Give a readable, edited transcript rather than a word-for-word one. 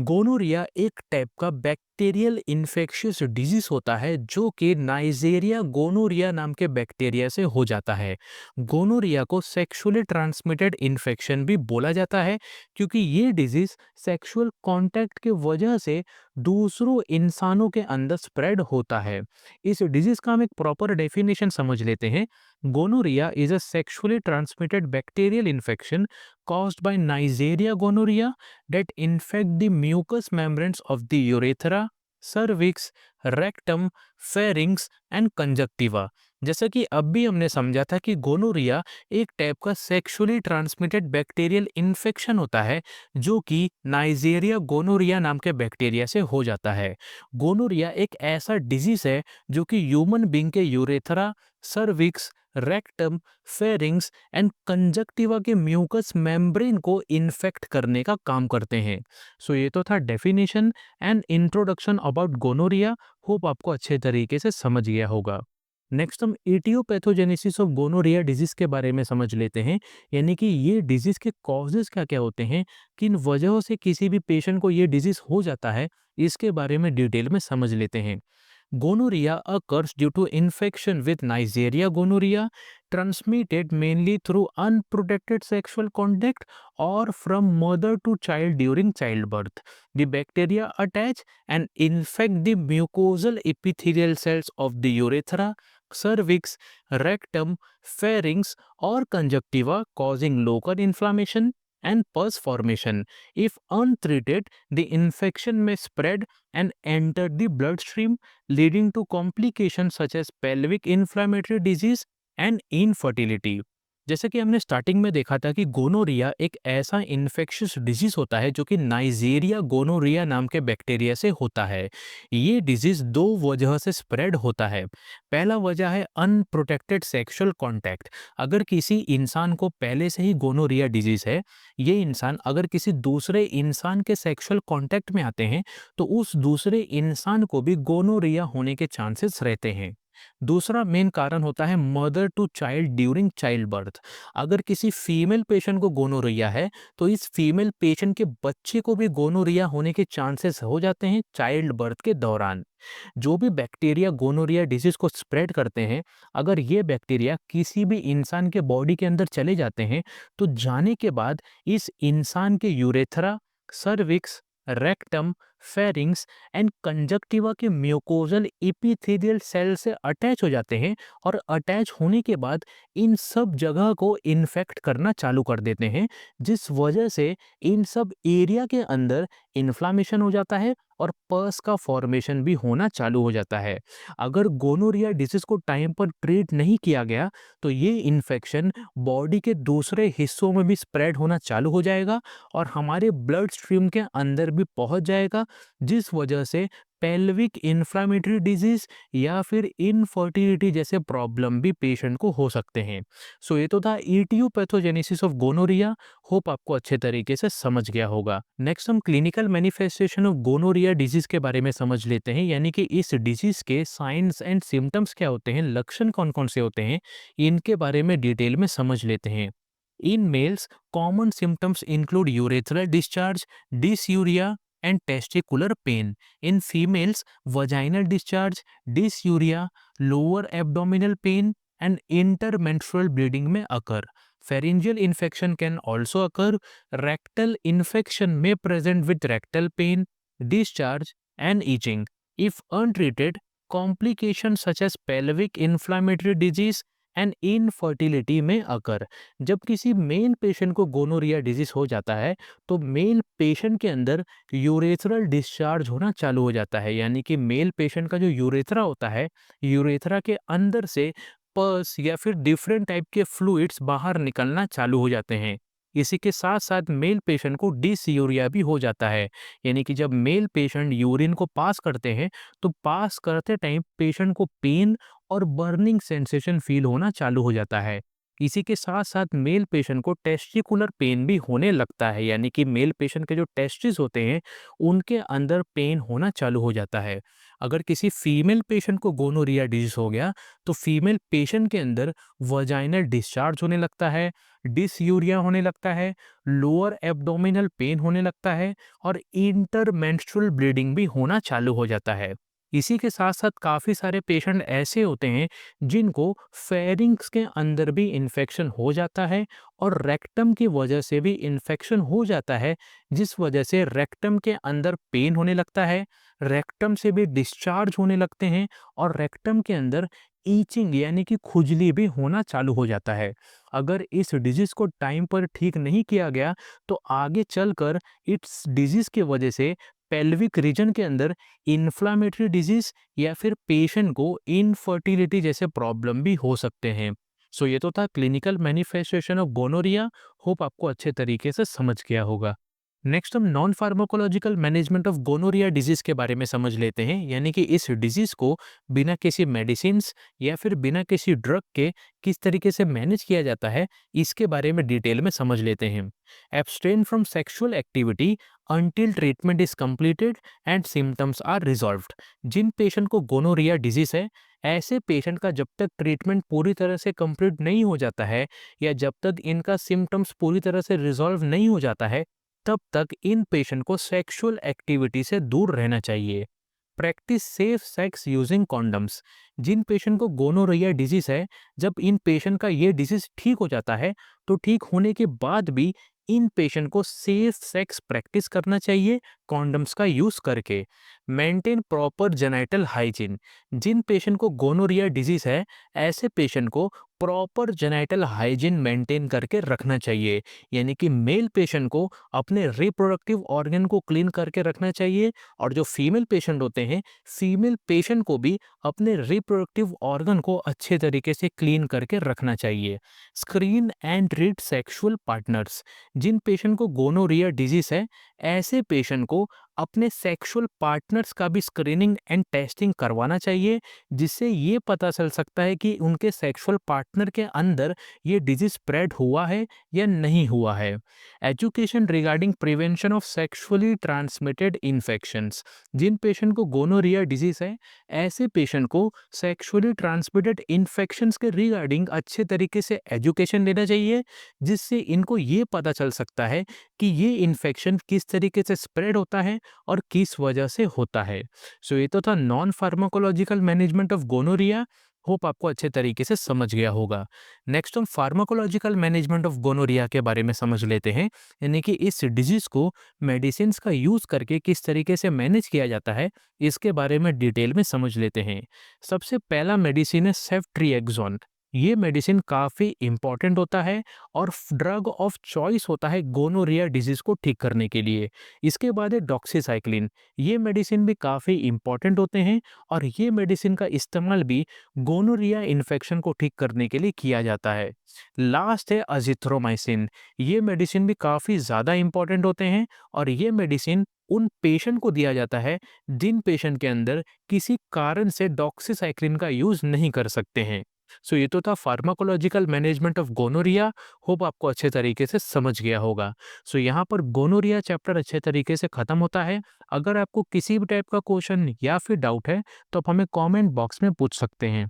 Gonorrhoea एक type का bacterial infectious disease होता है जो कि नाइजेरिया गोनोरिया नाम के बैक्टीरिया से हो जाता है। गोनोरिया को सेक्सुअली ट्रांसमिटेड इन्फेक्शन भी बोला जाता है क्योंकि ये डिजीज सेक्सुअल कांटेक्ट की वजह से दूसरों इंसानों के अंदर स्प्रेड होता है। इस डिजीज का हम एक प्रॉपर डेफिनेशन समझ लेते हैं। Gonorrhoea is a sexually transmitted bacterial infection caused by Neisseria gonorrhea that infect the mucous membranes of the urethra, cervix, rectum, pharynx and conjunctiva। जैसा कि अब भी हमने समझा था कि गोनोरिया एक टाइप का सेक्सुअली ट्रांसमिटेड बैक्टीरियल इन्फेक्शन होता है जो कि नाइजेरिया गोनोरिया नाम के बैक्टीरिया से हो जाता है। गोनोरिया एक ऐसा डिजीज है जो कि ह्यूमन बींग के urethra, cervix, rectum, pharynx and conjunctiva के म्यूकस मेम्ब्रेन को इन्फेक्ट करने का काम करते हैं। सो ये तो था definition and introduction about gonorrhoea. Hope आपको अच्छे तरीके से समझ गया होगा। नेक्स्ट हम इटियोपैथोजेनेसिस ऑफ गोनोरिया डिजीज के बारे में समझ लेते हैं, यानी कि ये डिजीज के कॉजेज क्या क्या होते हैं, किन वजहों से किसी भी पेशेंट को ये डिजीज हो जाता है, इसके बारे में डिटेल में समझ लेते हैं। Gonorrhea occurs due to infection with Neisseria gonorrhea, transmitted mainly through unprotected sexual contact or from mother to child during childbirth. The bacteria attach and infect the mucosal epithelial cells of the urethra, cervix, rectum, pharynx, or conjunctiva, causing local inflammation and pus formation. If untreated, the infection may spread and enter the bloodstream, leading to complications such as pelvic inflammatory disease and infertility। जैसे कि हमने starting में देखा था कि gonorrhoea एक ऐसा infectious disease होता है जो कि नाइजेरिया गोनोरिया नाम के बैक्टीरिया से होता है। ये डिजीज दो वजह से स्प्रेड होता है। पहला वजह है अनप्रोटेक्टेड सेक्सुअल कांटेक्ट। अगर किसी इंसान को पहले से ही गोनोरिया डिजीज है, ये इंसान अगर किसी दूसरे इंसान के सेक्सुअल कांटेक्ट में आते हैं तो उस दूसरे इंसान को भी गोनोरिया होने के चांसेस रहते हैं। दूसरा मेन कारण होता है mother to child during childbirth. अगर किसी फीमेल पेशेंट को गोनोरिया है तो इस फीमेल पेशेंट के बच्चे को भी गोनोरिया होने के चांसेस हो जाते हैं चाइल्ड बर्थ के दौरान। जो भी बैक्टीरिया गोनोरिया डिजीज को स्प्रेड करते हैं, अगर ये बैक्टीरिया किसी भी इंसान के बॉडी के अंदर चले जाते हैं तो जाने के बाद इस इंसान के urethra, cervix, rectum, pharynx and conjunctiva के म्यूकोजल एपिथेलियल सेल से अटैच हो जाते हैं और अटैच होने के बाद इन सब जगह को इन्फेक्ट करना चालू कर देते हैं, जिस वजह से इन सब एरिया के अंदर इन्फ्लामेशन हो जाता है और पस का फॉर्मेशन भी होना चालू हो जाता है। अगर गोनोरिया डिजीज को टाइम पर ट्रीट नहीं किया गया तो ये इन्फेक्शन बॉडी के दूसरे हिस्सों में भी स्प्रेड होना चालू हो जाएगा और हमारे ब्लड स्ट्रीम के अंदर भी पहुंच जाएगा, जिस वजह से पेल्विक इन्फ्लामेटरी डिजीज या फिर इनफर्टिलिटी जैसे प्रॉब्लम भी पेशेंट को हो सकते हैं। सो ये तो था ईटियोपैथोजेनेसिस ऑफ गोनोरिया। होप आपको अच्छे तरीके से समझ गया होगा। नेक्स्ट हम clinical manifestation of gonorrhoea disease के बारे में समझ लेते हैं, यानी कि इस डिजीज के साइंस एंड सिम्टम्स क्या होते हैं, लक्षण कौन कौन से होते हैं, इनके बारे में डिटेल में समझ लेते हैं। In males, common symptoms include urethral discharge, dysuria, and testicular pain. In females, vaginal discharge, dysuria, lower abdominal pain, and intermenstrual bleeding may occur. Pharyngeal infection can also occur. Rectal infection may present with rectal pain, discharge, and itching. If untreated, complications such as pelvic inflammatory disease and infertility में अकर। जब किसी male patient को gonorrhoea disease हो जाता है तो male patient के अंदर यूरेथ्रल डिस्चार्ज होना चालू हो जाता है, यानी कि मेल पेशेंट का जो यूरेथ्रा होता है, यूरेथ्रा के अंदर से पस या फिर डिफरेंट टाइप के फ्लूइड्स बाहर निकलना चालू हो जाते हैं। इसी के साथ साथ मेल पेशेंट को डिसयूरिया भी हो जाता है, यानी कि जब मेल पेशेंट यूरिन को पास करते हैं तो पास करते टाइम पेशेंट को पेन और बर्निंग सेंसेशन फील होना चालू हो जाता है। इसी के साथ-साथ मेल पेशेंट को टेस्टिकुलर पेन भी होने लगता है, यानी कि मेल पेशेंट के जो टेस्टिस होते हैं, उनके अंदर पेन होना चालू हो जाता है। अगर किसी फीमेल पेशेंट को गोनोरिया डिजीज़ हो गया, तो फीमेल पेशेंट के अंदर वजाइनल डिस्चार्ज होने लगता है, डिसयूरिया होने लगता है, लोअर एब्डोमिनल पेन होने लगता है और इंटरमेंस्ट्रुअल ब्लीडिंग भी होना चालू हो जाता है। इसी के साथ-साथ काफ़ी सारे पेशेंट ऐसे होते हैं जिनको फेरिंक्स के अंदर भी इन्फेक्शन हो जाता है और रेक्टम की वजह से भी इन्फेक्शन हो जाता है, जिस वजह से रेक्टम के अंदर पेन होने लगता है, रेक्टम से भी डिस्चार्ज होने लगते हैं और रेक्टम के अंदर ईचिंग यानी कि खुजली भी होना चालू हो जाता है। अगर इस डिजीज़ को टाइम पर ठीक नहीं किया गया, तो आगे चलकर इस डिजीज़ की वजह से पेल्विक रीजन के अंदर इन्फ्लामेटरी डिजीज़ या फिर पेशेंट को इनफर्टिलिटी जैसे प्रॉब्लम भी हो सकते हैं। सो ये तो था clinical manifestation of gonorrhoea. Hope आपको अच्छे तरीके से समझ गया होगा। नेक्स्ट हम non pharmacological management of gonorrhoea disease के बारे में समझ लेते हैं, यानी कि इस डिजीज को बिना किसी मेडिसिन्स या फिर बिना किसी ड्रग के किस तरीके से मैनेज किया जाता है, इसके बारे में डिटेल में समझ लेते हैं। Abstain from sexual activity until treatment is completed and symptoms are resolved. जिन पेशेंट को गोनोरिया डिजीज है, ऐसे पेशेंट का जब तक ट्रीटमेंट पूरी तरह से कंप्लीट नहीं हो जाता है या जब तक इनका सिम्टम्स पूरी तरह से रिजॉल्व नहीं हो जाता है, तब तक इन पेशेंट को सेक्सुअल एक्टिविटी से दूर रहना चाहिए। Practice safe sex using condoms. जिन पेशेंट को गोनोरिया डिजीज है, जब इन पेशेंट का ये डिजीज ठीक हो जाता है, तो ठीक होने के बाद भी इन पेशेंट को सेफ सेक्स प्रैक्टिस करना चाहिए कॉन्डम्स का यूज करके। Maintain proper genital hygiene. जिन पेशेंट को गोनोरिया डिजीज है, ऐसे पेशेंट को प्रॉपर जेनाइटल हाइजीन मेंटेन करके रखना चाहिए, यानी कि मेल पेशेंट को अपने रिप्रोडक्टिव ऑर्गन को क्लीन करके रखना चाहिए और जो फीमेल पेशेंट होते हैं, फीमेल पेशेंट को भी अपने रिप्रोडक्टिव ऑर्गन को अच्छे तरीके से क्लीन करके रखना चाहिए। Screen and treat sexual partners. जिन पेशेंट को गोनोरिया डिजीज है, ऐसे पेशेंट को अपने सेक्सुअल पार्टनर्स का भी स्क्रीनिंग एंड टेस्टिंग करवाना चाहिए, जिससे ये पता चल सकता है कि उनके सेक्सुअल पार्टनर के अंदर ये डिजीज स्प्रेड हुआ है या नहीं हुआ है। Education regarding prevention of sexually transmitted infections. जिन पेशेंट को गोनोरिया डिजीज है, ऐसे पेशेंट को सेक्सुअली ट्रांसमिटेड इन्फेक्शंस के रिगार्डिंग अच्छे तरीके से एजुकेशन लेना चाहिए, जिससे इनको ये पता चल सकता है कि ये इन्फेक्शन किस तरीके से स्प्रेड होता है और किस वजह से होता है। सो ये तो था non pharmacological management of gonorrhoea. Hope आपको अच्छे तरीके से समझ गया होगा। नेक्स्ट हम फार्माकोलॉजिकल मैनेजमेंट ऑफ गोनोरिया के बारे में समझ लेते हैं, यानी कि इस डिजीज को मेडिसिन का यूज करके किस तरीके से मैनेज किया जाता है, इसके बारे में डिटेल में समझ लेते हैं। सबसे पहला मेडिसिन है सेफ्ट्रिएक्सोन। ये मेडिसिन काफ़ी इंपॉर्टेंट होता है और ड्रग ऑफ चॉइस होता है गोनोरिया डिजीज को ठीक करने के लिए। इसके बाद है डॉक्सीसाइक्लिन। ये मेडिसिन भी काफ़ी इंपॉर्टेंट होते हैं और ये मेडिसिन का इस्तेमाल भी गोनोरिया इन्फेक्शन को ठीक करने के लिए किया जाता है। लास्ट है अजिथ्रोमाइसिन। ये मेडिसिन भी काफ़ी ज़्यादा इंपॉर्टेंट होते हैं और ये मेडिसिन उन पेशेंट को दिया जाता है जिन पेशेंट के अंदर किसी कारण से डॉक्सीसाइक्लिन का यूज़ नहीं कर सकते हैं। सो ये तो था pharmacological management of gonorrhoea. Hope आपको अच्छे तरीके से समझ गया होगा। सो यहाँ पर गोनोरिया चैप्टर अच्छे तरीके से खत्म होता है। अगर आपको किसी भी टाइप का क्वेश्चन या फिर डाउट है, तो आप हमें कमेंट बॉक्स में पूछ सकते हैं।